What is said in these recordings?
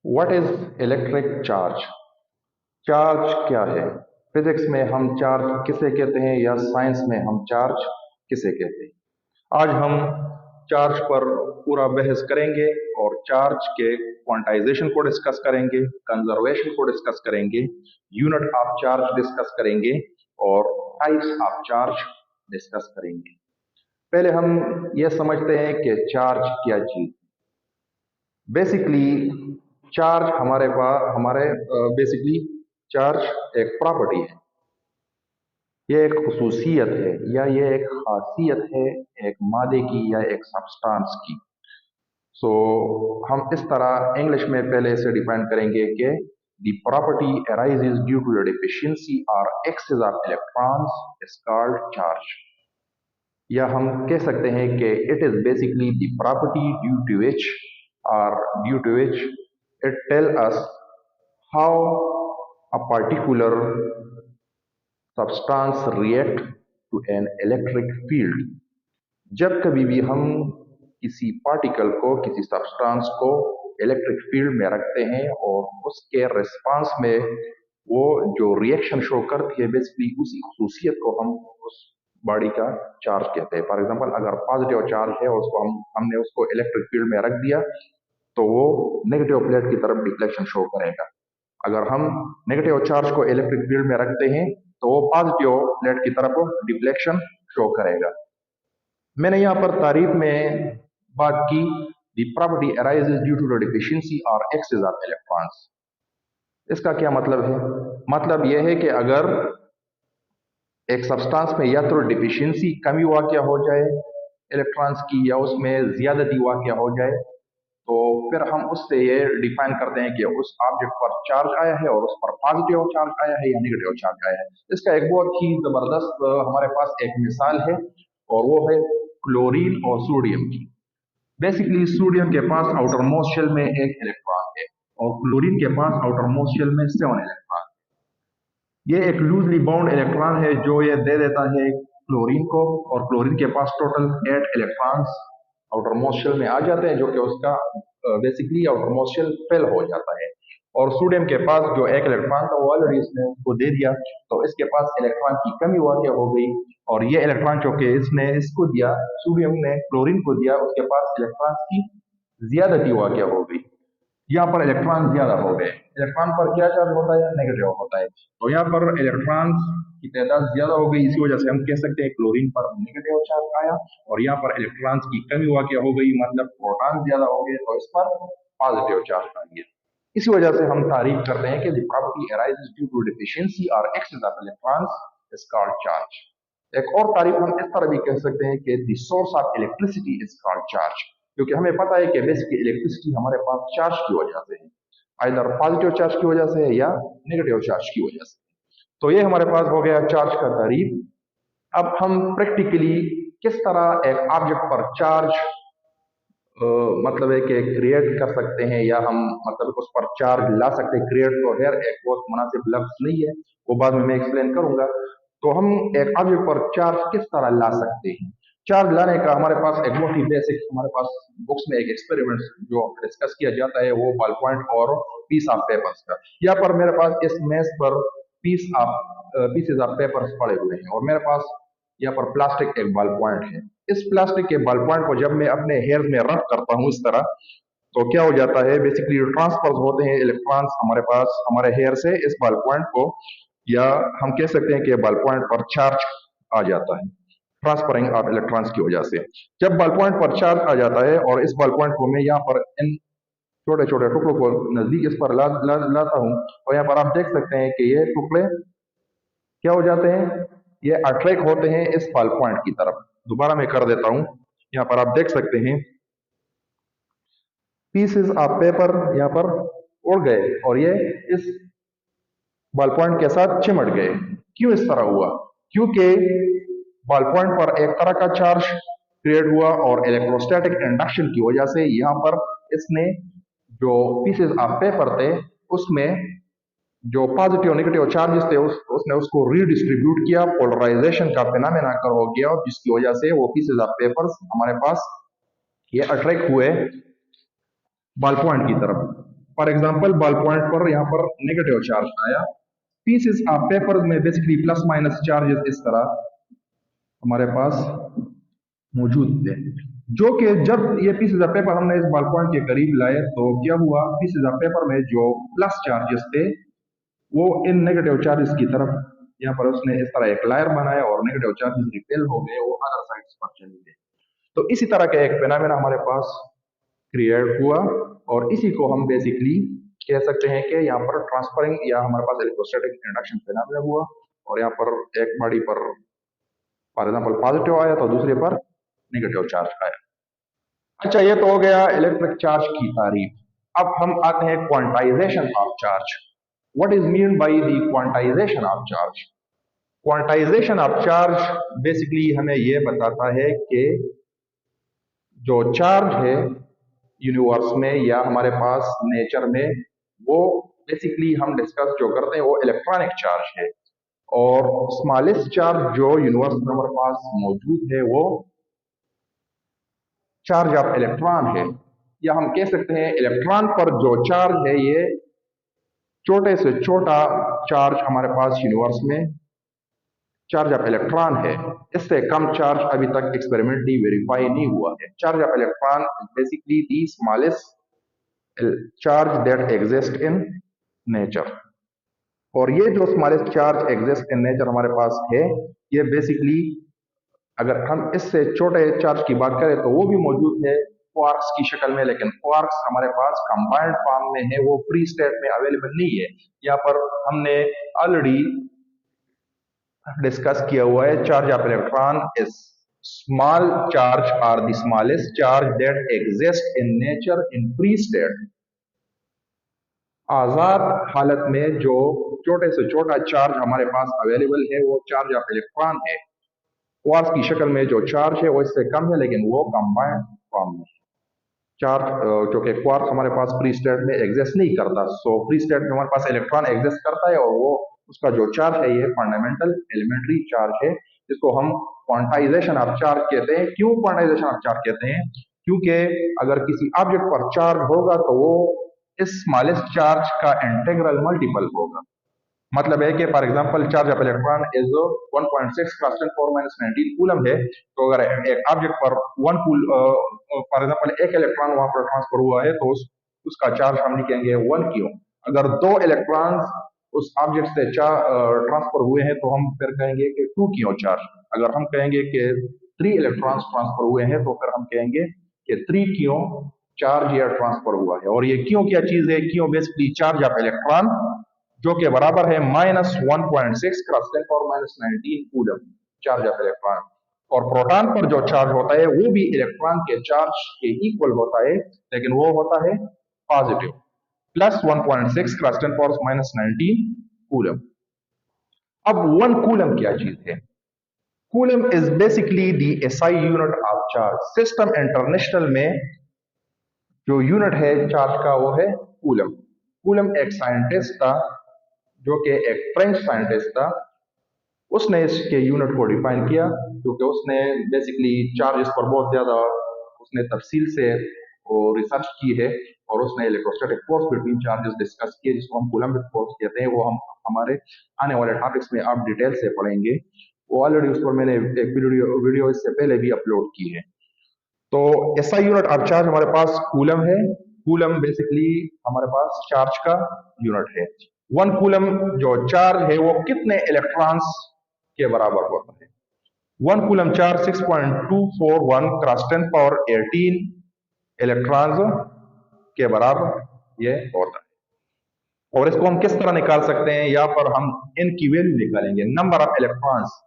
What is electric charge? Charge क्या है? Physics में हम चार्ज किसे कहते हैं या साइंस में हम चार्ज किसे कहते हैं? आज हम चार्ज पर पूरा बहस करेंगे और चार्ज के क्वांटाइजेशन को डिस्कस करेंगे, कंजर्वेशन को डिस्कस करेंगे, यूनिट ऑफ चार्ज डिस्कस करेंगे और टाइप्स ऑफ चार्ज डिस्कस करेंगे। पहले हम यह समझते हैं कि चार्ज क्या चीज। बेसिकली चार्ज हमारे बेसिकली चार्ज एक प्रॉपर्टी है, ये एक खसूसियत है या ये एक खासियत है एक मादे की या एक सब्सटेंस की। सो हम इस तरह इंग्लिश में पहले से डिफाइन करेंगे कि the property arises due to the deficiency और excess of electrons is called charge. या हम कह सकते हैं कि it is basically the property due to which it tell us how a particular substance react to an electric field. जब कभी भी हम किसी पार्टिकल को किसी सब्सटेंस को इलेक्ट्रिक फील्ड में रखते हैं और उसके रिस्पांस में वो जो रिएक्शन शो करती है, बेसिकली उसी खसूसियत को हम उस बॉडी का चार्ज कहते हैं। फॉर एग्जांपल, अगर पॉजिटिव चार्ज है और उसको हमने उसको इलेक्ट्रिक फील्ड में रख दिया तो वो नेगेटिव प्लेट की तरफ डिफ्लेक्शन शो करेगा। अगर हम नेगेटिव चार्ज को इलेक्ट्रिक फील्ड में रखते हैं तो वो पॉजिटिव प्लेट की तरफ डिफ्लेक्शन शो करेगा। मैंने यहाँ पर तारीफ में बात की the property arises due to the deficiency और एक्सेस ऑफ इलेक्ट्रॉन्स। इसका क्या मतलब है? मतलब यह है कि अगर एक सब्सटेंस में या तो डिफिशिएंसी कमी वाक़या हो जाए इलेक्ट्रॉन्स की या उसमें ज्यादती वाक़या हो जाए, तो फिर हम उससे ये डिफाइन करते हैं कि उस ऑब्जेक्ट पर चार्ज आया है और उस पर पॉजिटिव चार्ज आया है या नेगेटिव चार्ज आया है। इसका एक बहुत ही जबरदस्त हमारे पास एक मिसाल है और वो है क्लोरीन और सोडियम की। बेसिकली सोडियम के पास आउटर मोस्ट शेल में एक इलेक्ट्रॉन है और क्लोरीन के पास आउटर मोस्ट शेल में 7 इलेक्ट्रॉन। ये एक लूजली बाउंड इलेक्ट्रॉन है जो ये दे देता है क्लोरीन को, और क्लोरीन के पास total 8 electrons outer most shell में आ जाते हैं, जो कि उसका basically outer most shell full हो जाता है। और सोडियम के पास जो एक इलेक्ट्रॉन था वो ऑलरेडी इसने उसको दे दिया, तो इसके पास इलेक्ट्रॉन की कमी वाक़या हो गई और ये इलेक्ट्रॉन जो कि इसने इसको दिया, सोडियम ने क्लोरीन को दिया, उसके पास इलेक्ट्रॉन की ज्यादती वाक़या हो गई। यहाँ पर इलेक्ट्रॉन ज्यादा हो गए। इलेक्ट्रॉन पर क्या चार्ज होता है? नेगेटिव होता है। तो यहाँ पर इलेक्ट्रॉन की तादाद ज्यादा हो गई, इसी वजह से हम कह सकते हैं क्लोरीन पर नेगेटिव चार्ज आया। और यहाँ पर इलेक्ट्रॉन्स की कमी वाक़या हो गई, मतलब प्रोटॉन ज्यादा हो गए, तो इस पर पॉजिटिव चार्ज आ गया। इसी वजह से हम तारीफ करते हैं कि the property arises due to deficiency और excess of electrons is called charge. एक और तारीफ हम इस तरह भी कह सकते हैं कि the source of electricity is called charge, क्योंकि हमें पता है कि बेसिकली इलेक्ट्रिसिटी हमारे पास चार्ज की वजह से है, आइदर पॉजिटिव चार्ज की वजह से है या नेगेटिव चार्ज की वजह से। तो ये हमारे पास हो गया चार्ज का तारीफ। अब हम प्रैक्टिकली किस तरह एक ऑब्जेक्ट पर चार्ज मतलब है कि क्रिएट कर सकते हैं या हम मतलब उस पर चार्ज ला सकते हैं। क्रिएट तो खैर एक बहुत मुनासिब लफ्ज नहीं है, वो बाद में मैं एक्सप्लेन करूंगा। तो हम एक ऑब्जेक्ट पर चार्ज किस तरह ला सकते हैं? चार्ज लाने का हमारे पास एक बहुत ही बेसिक, हमारे पास बुक्स में एक एक्सपेरिमेंट जो डिस्कस किया जाता है वो बॉल पॉइंट और पीस ऑफ पेपर्स का। यहाँ पर मेरे पास इस मेज पर पीसेज ऑफ पेपर्स पड़े हुए हैं और मेरे पास यहाँ पर प्लास्टिक एक बॉल पॉइंट है। इस प्लास्टिक के बॉल पॉइंट को जब मैं अपने हेयर में रफ करता हूँ इस तरह, तो क्या हो जाता है? बेसिकली ट्रांसफर होते हैं इलेक्ट्रॉन्स हमारे पास हमारे हेयर से इस बॉल पॉइंट को, या हम कह सकते हैं कि बॉल पॉइंट पर चार्ज आ जाता है ट्रांसफरिंग ऑफ इलेक्ट्रॉन्स की वजह से। जब बॉल पॉइंट पर चार्ज आ जाता है और इस बॉल पॉइंट को मैं यहाँ पर इन छोटे छोटे टुकड़ों को नजदीक इस पर लाता हूँ, और यहाँ पर आप देख सकते हैं कि ये टुकड़े क्या हो जाते हैं? ये अट्रैक्ट होते हैं इस बॉल पॉइंट की तरफ। दोबारा मैं कर देता हूं, यहाँ पर आप देख सकते हैं पीसेस ऑफ पेपर यहाँ पर उड़ गए और ये इस बॉल पॉइंट के साथ चिमट गए। क्यों इस तरह हुआ? क्योंकि बॉल पॉइंट पर एक तरह का चार्ज क्रिएट हुआ और इलेक्ट्रोस्टैटिक इंडक्शन की वजह से यहाँ पर इसने जो पीसेस ऑफ पेपर थे उसमें जो पॉजिटिव नेगेटिव चार्जेस थे उसने उसको रीडिस्ट्रीब्यूट किया, पोलराइजेशन का फिनोमेना कर हो गया, और जिसकी वजह से वो पीसेस ऑफ पेपर्स हमारे पास ये अट्रैक्ट हुए बॉल पॉइंट की तरफ। फॉर एग्जाम्पल बॉल पॉइंट पर यहाँ पर नेगेटिव चार्ज आया, पीसेस ऑफ पेपर में बेसिकली प्लस माइनस चार्जेस इस तरह हमारे पास मौजूद थे, जो कि जब ये पीसेस ऑफ पेपर हमने इस बॉल पॉइंट के करीब लाए तो क्या हुआ, पीसेस ऑफ पेपर में जो प्लस चार्जेस थे वो इन नेगेटिव चार्जेस की तरफ यहाँ पर उसने इस तरह एक लायर बनाया और नेगेटिव चार्जेस रिपेल हो गए, वो अदर साइड्स पर चले गए। तो इसी तरह का एक फिनोमेना हमारे पास क्रिएट हुआ और इसी को हम बेसिकली कह सकते हैं कि यहाँ पर ट्रांसफरिंग या हमारे पास इलेक्ट्रोस्टैटिक इंडक्शन फिनोमेना हुआ, और यहाँ पर एक बॉडी पर फॉर एग्जाम्पल पॉजिटिव आया तो दूसरे पर नेगेटिव चार्ज आया। अच्छा, ये तो हो गया इलेक्ट्रिक चार्ज की तारीफ। अब हम आते हैं quantization of charge. What is mean by the quantization of charge? Quantization of charge basically हमें यह बताता है कि जो चार्ज है यूनिवर्स में या हमारे पास नेचर में, वो बेसिकली हम डिस्कस जो करते हैं वो इलेक्ट्रॉनिक चार्ज है, और स्मॉलेस्ट चार्ज जो यूनिवर्स में हमारे पास मौजूद है वो चार्ज ऑफ इलेक्ट्रॉन है, या हम कह सकते हैं इलेक्ट्रॉन पर जो चार्ज है ये छोटे से छोटा चार्ज हमारे पास यूनिवर्स में चार्ज ऑफ इलेक्ट्रॉन है। इससे कम चार्ज अभी तक एक्सपेरिमेंटली वेरीफाई नहीं हुआ है। Charge of electron basically the smallest charge that exist in nature, और ये जो smallest charge exist in nature हमारे पास है, ये बेसिकली अगर हम इससे छोटे चार्ज की बात करें तो वो भी मौजूद है क्वार्क्स की शक्ल में, लेकिन क्वार्क्स हमारे पास कंबाइंड फॉर्म में है, वो फ्री स्टेट में अवेलेबल नहीं है। यहाँ पर हमने ऑलरेडी डिस्कस किया हुआ है, charge of electron is small charge are the smallest charge that exist in nature in free state. आजाद हालत में जो छोटे से छोटा चार्ज हमारे पास अवेलेबल है वो चार्ज ऑफ इलेक्ट्रॉन है। क्वार्क्स की शक्ल में जो चार्ज है वो इससे कम है, लेकिन वो कंबाइंड फॉर्म में चार्ज, जो कि क्वार्क्स हमारे पास फ्री स्टेट में एग्जिस्ट नहीं करता। सो फ्री स्टेट में हमारे पास इलेक्ट्रॉन एग्जिस्ट करता है, और वो उसका जो चार्ज है ये फंडामेंटल एलिमेंट्री चार्ज है, जिसको हम क्वांटाइजेशन ऑफ चार्ज कहते हैं। क्यों क्वांटाइजेशन ऑफ चार्ज कहते हैं? क्योंकि अगर किसी ऑब्जेक्ट पर चार्ज होगा तो वो इस स्मॉलेस्ट चार्ज का इंटीग्रल मल्टीपल होगा। मतलब है कि for example charge of electron is 1.6 × 10⁻⁻19 coulomb है, तो अगर एक ऑब्जेक्ट पर फॉर एग्जांपल एक इलेक्ट्रॉन वहां पर ट्रांसफर हुआ है तो उसका चार्ज हम लिखेंगे 1 क्यू। अगर 2 इलेक्ट्रॉन्स उस ऑब्जेक्ट से ट्रांसफर हुए हैं तो हम फिर कहेंगे कि 2 क्यू चार्ज। अगर हम कहेंगे कि 3 इलेक्ट्रॉन्स ट्रांसफर हुए हैं तो फिर हम कहेंगे कि 3 क्यू चार्ज या ट्रांसफर हुआ है। और ये क्यों क्या चीज है? क्यों बेसिकली चार्ज ऑफ इलेक्ट्रॉन जो कि बराबर है -1.6 × 10⁻⁻19 कूलम चार्ज ऑफ इलेक्ट्रॉन। और प्रोटॉन पर जो चार्ज होता है वो भी इलेक्ट्रॉन के चार्ज के इक्वल होता है, लेकिन वो होता है पॉजिटिव, +1.6 × 10⁻⁻19 कूलम। अब 1 कूलम क्या चीज है? Coulomb is basically the SI unit of charge. System international में जो यूनिट है चार्ज का वो है कूलम। कूलम एक साइंटिस्ट था जो कि एक फ्रेंच साइंटिस्ट था, उसने इसके यूनिट को डिफाइन किया, क्योंकि उसने बेसिकली चार्जेस पर बहुत ज्यादा उसने तफसील से रिसर्च की है, और उसने electrostatic force between charges discuss किए, जिसको हम कूलम्बिक फोर्स कहते हैं। वो हम हमारे आने वाले टॉपिक्स में आप डिटेल से पढ़ेंगे। वो ऑलरेडी उस पर मैंने एक वीडियो इससे पहले भी अपलोड की है। तो ऐसा यूनिट ऑफ चार्ज हमारे पास कूलम है। कूलम बेसिकली हमारे पास चार्ज का यूनिट है। 1 कूलम जो चार्ज है वो कितने इलेक्ट्रॉन्स के बराबर होता है? 1 कूलम चार्ज 6.241 × 10⁻18 इलेक्ट्रॉन्स के बराबर ये होता है। और इसको हम किस तरह निकाल सकते हैं? यहाँ पर हम इनकी वैल्यू निकालेंगे, number of electrons.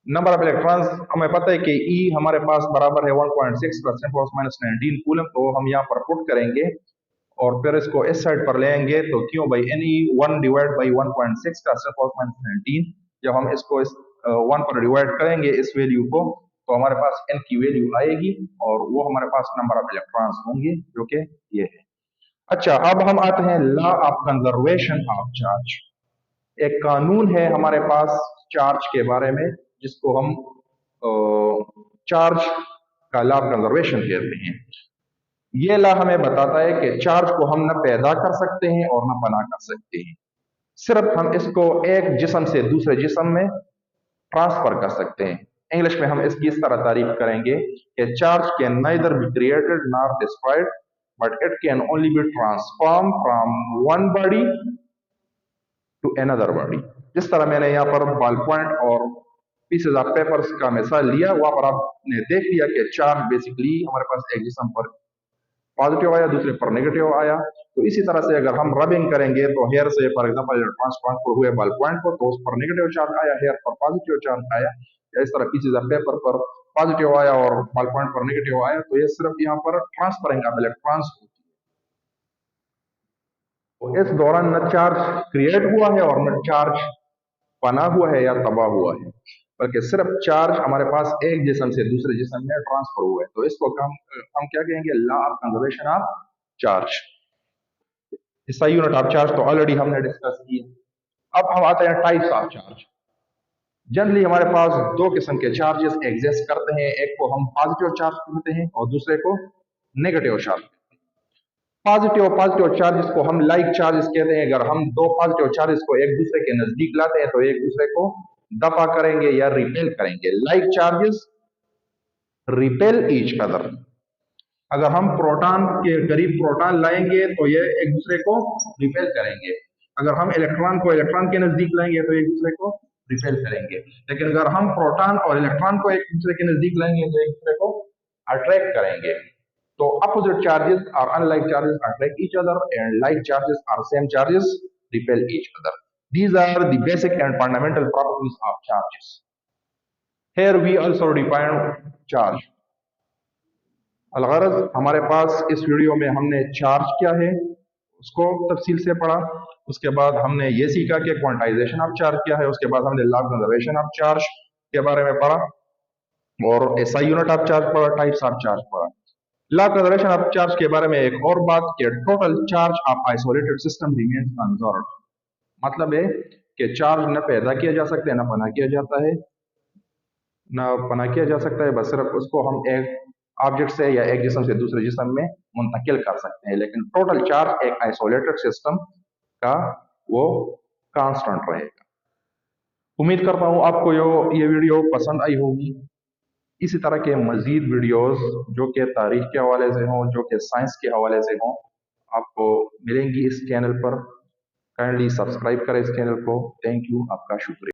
Number of electrons हमें पता है कि E हमारे पास बराबर है 1.6 × 10⁻⁻19 कूलम, तो हम यहाँ पर पुट करेंगे और फिर इसको इस साइड पर लेंगे, तो Q बाई NE 1/1.6 × 10⁻⁻19। जब हम इसको इस 1 पर डिवाइड करेंगे इस वैल्यू को, तो हमारे पास N की वैल्यू आएगी, और वो हमारे पास नंबर ऑफ इलेक्ट्रॉन्स होंगे, जो कि ये है। अच्छा, अब हम आते हैं law of conservation of charge. एक कानून है हमारे पास चार्ज के बारे में, जिसको हम चार्ज का लॉ ऑफ कंजर्वेशन कहते हैं। ये ला हमें बताता है कि चार्ज को हम न पैदा कर सकते हैं और न बना कर सकते हैं, सिर्फ हम इसको एक जिस्म से दूसरे जिस्म में ट्रांसफर कर सकते हैं। इंग्लिश में हम इसकी इस तरह तारीफ करेंगे कि charge can neither be created nor destroyed but it can only be transform from one body to another body. जिस तरह मैंने यहाँ पर बॉल पॉइंट और पीसेज ऑफ पेपर्स का मिसाल लिया, वहां पर आपने देख लिया कि चार्ज बेसिकली हमारे पास एक जिस्म पर पॉजिटिव आया, दूसरे पर नेगेटिव आया। तो इसी तरह से अगर हम रबिंग करेंगे तो हेयर से फॉर एग्जांपल ट्रांसफर हुए बॉल पॉइंट को, तो उस पर नेगेटिव चार्ज आया, हेयर पर पॉजिटिव चार्ज आया, या इस तरह पीसेज ऑफ पेपर पर पॉजिटिव आया और बॉल पॉइंट पर नेगेटिव आया। तो ये सिर्फ यहाँ पर ट्रांसफरिंग ऑफ इलेक्ट्रॉन्स होती है। तो इस दौरान न चार्ज क्रिएट हुआ है और न चार्ज बना हुआ है या तबाह हुआ है, बल्कि सिर्फ चार्ज हमारे पास एक जिस्म से दूसरे जिस्म में ट्रांसफर हुआ है। तो इसको हम क्या कहेंगे, law of conservation of charge. इसका यूनिट ऑफ चार्ज तो ऑलरेडी हमने डिस्कस किया। अब हम आते हैं टाइप्स ऑफ चार्ज। जनरली हमारे पास दो किस्म के चार्जेस एग्जिस्ट करते हैं, एक को हम पॉजिटिव चार्ज कहते हैं और दूसरे को नेगेटिव चार्ज। पॉजिटिव चार्जेस को हम लाइक चार्जेस कहते हैं। अगर हम दो पॉजिटिव चार्जेस को एक दूसरे के नजदीक लाते हैं तो एक दूसरे को दफा करेंगे या रिपेल करेंगे। Like charges repel each other. अगर हम प्रोटॉन के करीब प्रोटॉन लाएंगे तो ये एक दूसरे को रिपेल करेंगे। अगर हम इलेक्ट्रॉन को इलेक्ट्रॉन के नजदीक लाएंगे तो एक दूसरे को रिपेल करेंगे। लेकिन अगर हम प्रोटॉन और इलेक्ट्रॉन को एक दूसरे के नजदीक लाएंगे तो एक दूसरे को अट्रैक्ट करेंगे। तो opposite charges or unlike charges attract each other and like charges or same charges repel each other. These are the basic and fundamental properties of charges. Here we also define charge. अलगरज हमारे पास इस video में हमने charge क्या है उसको तफसील से पढ़ा। उसके बाद हमने ये सीखा कि क्वांटाइजेशन ऑफ चार्ज क्या है। उसके बाद हमने law of conservation of charge के बारे में पढ़ा और एसआई यूनिट ऑफ चार्ज पढ़ा, टाइप्स ऑफ चार्ज पढ़ा। Law of conservation of charge के बारे में एक और बात कि total charge of isolated system remains conserved. मतलब है कि चार्ज न पैदा किया जा सकता है, न बना किया जाता है, न बना किया जा सकता है, बस सिर्फ उसको हम एक ऑब्जेक्ट से या एक जिस्म से दूसरे जिस्म में मुंतकिल कर सकते हैं। लेकिन टोटल चार्ज एक आइसोलेटेड सिस्टम का वो कांस्टेंट रहेगा। उम्मीद करता हूँ आपको ये वीडियो पसंद आई होगी। इसी तरह के मजीद वीडियोस जो कि तारीख के हवाले से हों, जो कि साइंस के हवाले से हों, आपको मिलेंगी इस चैनल पर। काइंडली सब्सक्राइब करें इस चैनल को। थैंक यू, आपका शुक्रिया।